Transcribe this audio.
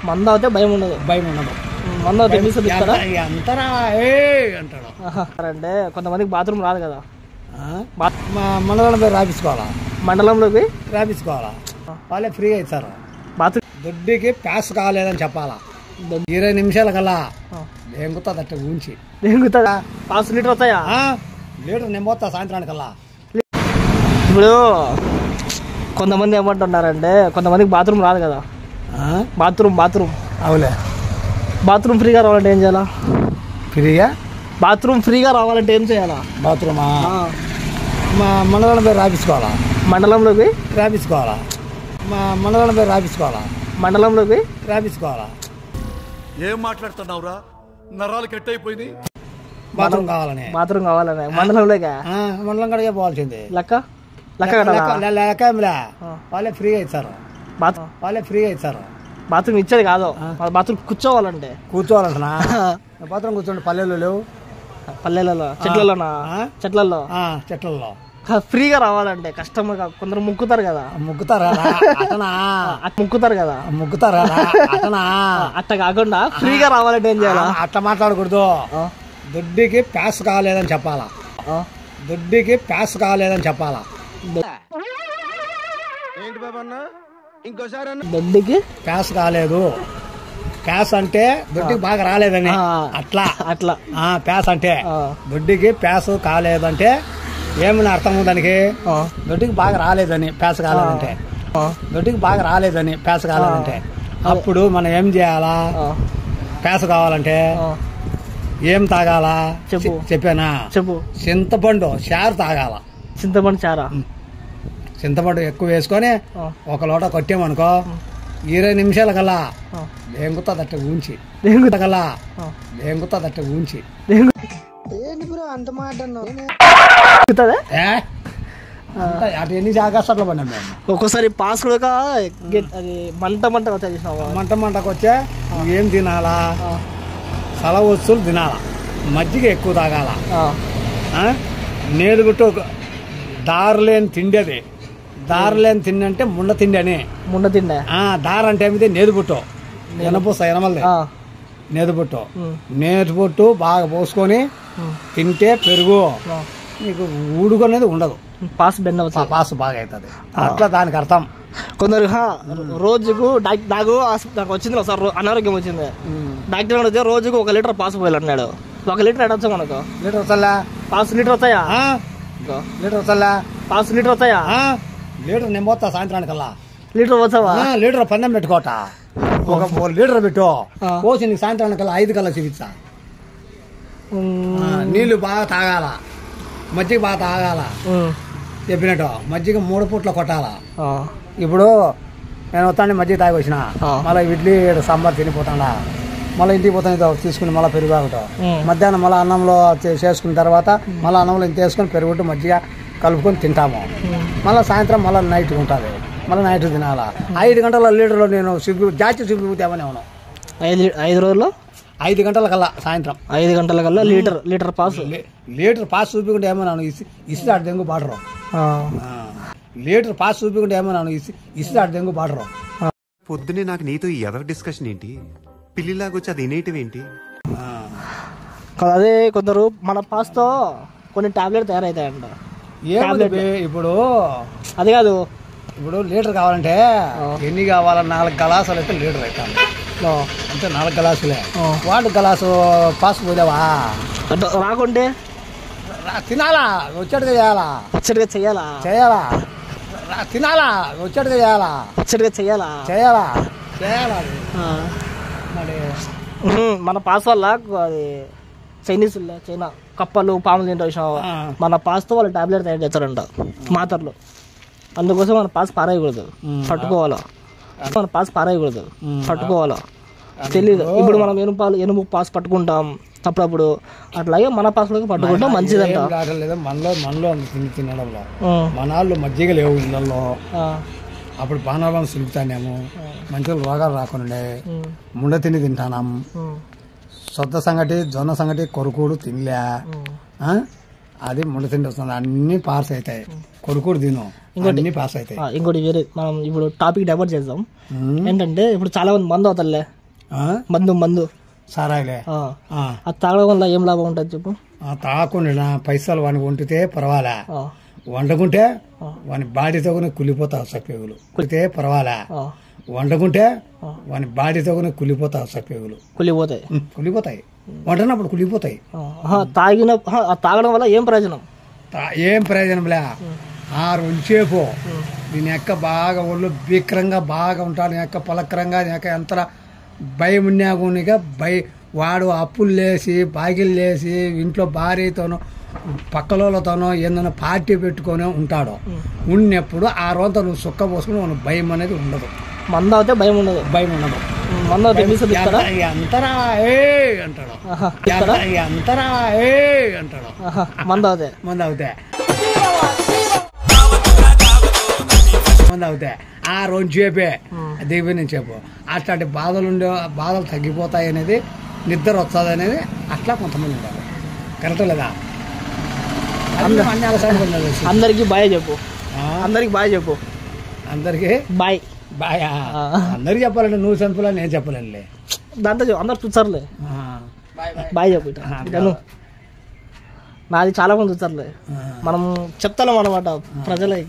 మంద అయితే భయం ఉండదు. మంద అంతరా అంటాడు. అంటే కొంతమందికి బాత్రూమ్ రాదు కదా, మండలంలో పోయి రాపించుకోవాలా, మండలంలోకి రాపించుకోవాలా, వాళ్ళే ఫ్రీగా ఇస్తారు. బాత్రూమ్ దొడ్డికి ప్యాస్ కాలేదని చెప్పాలా, 20 నిమిషాల కల్లా ఎంగుతుంది అట్ట ఊంచి. ఎంగుతుందా? 5 లీటర్ వస్తాయా? లీటర్ నిమ్మొస్తా సాయంత్రానికల్లా. ఇప్పుడు కొంతమంది ఏమంటున్నారంటే కొంతమందికి బాత్రూమ్ రాదు కదా, బాత్రూమ్ అవులే, బాత్రూమ్ ఫ్రీగా రావాలంటే ఏం చేయాలా? బాత్రూమ్ ఫ్రీగా రావాలంటే ఏం చేయాలా? బాత్రూమా మండలంలో పోయి రాపించుకోవాలా, మండలంలోకి రాపించుకోవాలా, మండలంలో పోయి రాపించుకోవాలా, మండలంలోకి రాపించుకోవాలా. ఏం మాట్లాడుతున్నావురా, నరాలు కట్ అయిపోయింది. బాత్రూమ్ కావాలని మండలంలోకి మండలం కడిగే పోవాల్సింది. లెక్క వాళ్ళే ఫ్రీగా ఇస్తారు. బాత్రూమ్ ఇచ్చేది కాదు, బాత్రూమ్ కూర్చోవాలంటే కూర్చోవాలంటున్నా. బాత్రూమ్ కూర్చోండి. పల్లెలు లేవు, పల్లెలలో చెట్లలో ఫ్రీగా రావాలంటే కష్టంగా కొందరు ముక్కుతారు కదా, అట్ట కాకుండా ఫ్రీగా రావాలంటే ఏం చేయాలా? అట్లా మాట్లాడకూడదు. దొడ్డికి ప్యాస్ కాలేదని చెప్పాలా, దొడ్డికి ప్యాస్ కాలేదు, ప్యాస్ అంటే దొడ్డికి బాగా రాలేదని, అట్లా ప్యాస్ అంటే దొడ్డికి ప్యాస్ కాలేదంటే ఏమని అర్థం దానికి? దొడ్డికి బాగా రాలేదని ప్యాస్ కాలేదంటే, అప్పుడు మనం ఏం చేయాలా? ప్యాస్ కావాలంటే ఏం తాగాలా చెప్పానా? చింతపండు చారు తాగాల. చింతపండు ఎక్కువ వేసుకొని 1 లోట కొట్టామనుకో 20 నిమిషాల కల్లా ఎంగుతుంది అట్ట ఊంచి. అంత మాట అటు ఎన్ని జాగ్రత్తలు పడినాం మేము. ఒక్కోసారి పాస్ కూడా అది మంటకు వచ్చే ఏం తినాలా? సల వస్తువులు తినాలా, మజ్జిగ ఎక్కువ తాగాల. నేదుగుట్టు దారులేని తిండి, అది దారులేని తిండి అంటే ముండ తిండి అని. దారు అంటే ఏమిటి? నేదుబుట్టు, ఎనమల్ది నేదుబుట్టు బాగా పోసుకొని తింటే పెరుగు నీకు ఊడుకునేది ఉండదు, పాస్ బాగా అవుతుంది. అట్లా దానికి అర్థం. కొందరు రోజుకు నాకు వచ్చింది ఒకసారి అనారోగ్యం వచ్చింది, డాక్టర్ అడిగితే రోజుకు 1 లీటర్ పాస్ పోయాలన్నాడు. 1 లీటర్ ఎడొచ్చు మనకు? లీటర్ వస్తలే, 5 లీటర్ వస్తాయా? లీటర్ నిమ్మొస్తా సాయంత్రానికల్లా. లీటర్ వచ్చావా? లీటర్ పందెం పెట్టుకోట, ఒక లీటర్ పెట్టు పోసి నీకు సాయంత్రానికల్లా 5 కల్లా చూపిస్తా. నీళ్లు బాగా తాగాల, మజ్జిగ బాగా తాగాల. చెప్పినట్టు మజ్జిగ 3 పూట్ల కొట్టాలా. ఇప్పుడు నేను వస్తాను మజ్జిగ తాగి వచ్చిన, మళ్ళీ ఇడ్లీ సాంబార్ తినిపోతాడా, మళ్ళీ ఇంటికి పోతాను తీసుకుని మళ్ళీ పెరుగు తాగుతాం. మధ్యాహ్నం మళ్ళీ అన్నంలో చేసుకున్న తర్వాత మళ్ళీ అన్నంలో ఇంత వేసుకొని పెరుగుట్టు మజ్జిగ కలుపుకొని తింటాము. మళ్ళీ సాయంత్రం మళ్ళీ నైట్ ఉంటుంది, మళ్ళీ నైట్ తినాలా. 5 గంటల లీటర్లో నేను జాచి చూపితేమని ఉన్నాను. 5 రోజుల్లో 5 గంటల కల్లా, సాయంత్రం 5 గంటల కల్లా లీటర్ పాస్ చూపించుకుంటే ఏమన్నాను ఇసి ఆడు దెంగు బాడరు. లీటర్ పాస్ చూపించుకుంటే ఏమన్నాను ఇసి ఆడు దెంగు బాడరు. పొద్దునే నాకు నీతో ఈ ఎదర్ డిస్కషన్ ఏంటి, పిల్లిలాగొచ్చి అది వినేటివి ఏంటి? అదే కొందరు మన పాస్తో కొన్ని టాబ్లెట్ తయారవుతాయంట. ఇప్పుడు అది కాదు, ఇప్పుడు లీటర్ కావాలంటే ఎన్ని కావాలా? 4 గ్లాసులు అయితే లీటర్ అవుతాను అంటే 4 గ్లాసులే. వాటి గ్లాసు పాస్ పోలేవా? రాకుంటే తినాలా, వచ్చేట్టుగా చేయాలా. తినాలా, వచ్చేట్టుగా చేయాలా. మరి మన పాస్ వల్ల అది చైనా కప్పలు పాములు తింటే మన పాస్తో వాళ్ళు టాబ్లెట్ తయారు చేస్తారంట, మాత్రలు. అందుకోసం మన పాస్ పారేయకూడదు, పట్టుకోవాలా. తెలీదు. ఇప్పుడు మనం ఎనుము పాస్ పట్టుకుంటాం అప్పుడప్పుడు, అట్లాగే మన పాస్లోకి పట్టుకుంటాం మంచిదంట. మనలో తినడంలో మనాళ్ళు మజ్జిగ లేవు ఇళ్ళల్లో, అప్పుడు పానాలను సులుపుతానేమో, మంచిగా రోగాలు రాకుండా ముండ తిని తింటాం. సొద్ద సంగటి, జొన్న సంగటి, కొరుకుడు తినలే. అది ముళ్ళతిండి వస్తుంది, అన్ని పాస్ అవుతాయి. కొడుకుడు తిను అన్ని పాస్ అవుతాయి. ఇంకోటి వేరే మనం ఇప్పుడు టాపిక్ డైవర్ట్ చేద్దాం. ఏంటంటే ఇప్పుడు చాలా మంది మందు అవుతారులే, మందు సారాయిలే, అది తాగడం వల్ల ఏం లాభం ఉంటుంది చెప్పు? తాగకుండా పైసలు వాడిని వండితే పర్వాలే, వండుకుంటే వాని బాడీతో కుళ్ళిపోతావు సపేగులు. కులితే పర్వాలే, వండుకుంటే వాని బాడీతో కుళ్ళిపోతావు సపేగులు. కుళ్ళిపోతాయి వండినప్పుడు కుళ్ళిపోతాయి. తాగడం వల్ల ఏం ప్రయోజనం? ఏం ప్రయోజనంలే, 6 రోజుసేపు దీని యొక్క బాగా ఒళ్ళు భీకరంగా బాగా ఉంటాడు, నీ యొక్క పలకరంగా, నీ యొక్క ఎంత భయం ఉన్నాగునిగా వాడు అప్పులు లేసి బాగిలు లేసి ఇంట్లో భార్యతోనో పక్కలతోనో ఏదైనా పార్టీ పెట్టుకొని ఉంటాడు. ఉన్నప్పుడు ఆ రోజు నువ్వు సుక్క పోసుకుని నువ్వు భయం అనేది ఉండదు. మంద అయితే భయం ఉండదు. మంద అంతరా ఏ అంటాడు, అంతరా ఏ అంటాడు. మంద అవుతే ఆ రోజు చెప్పే దివ్య నుంచి చెప్పు. అట్లాంటి బాధలు తగ్గిపోతాయి అనేది, నిద్ర వస్తుంది అనేది అట్లా కొంతమంది ఉంటారు. కరెక్ట్ లేదా? అందరికి బాయ్ చెప్పు. అందరికి బాయ్. అందరికి చెప్పాలంటే నువ్వు చంపులా, నేను చెప్పలేనులే. దాంతో అందరు చూస్తారులే, బాయ్ చెప్పు. నాది చాలా మంది చూస్తారులే, మనం చెప్తాం అన్నమాట ప్రజలకి.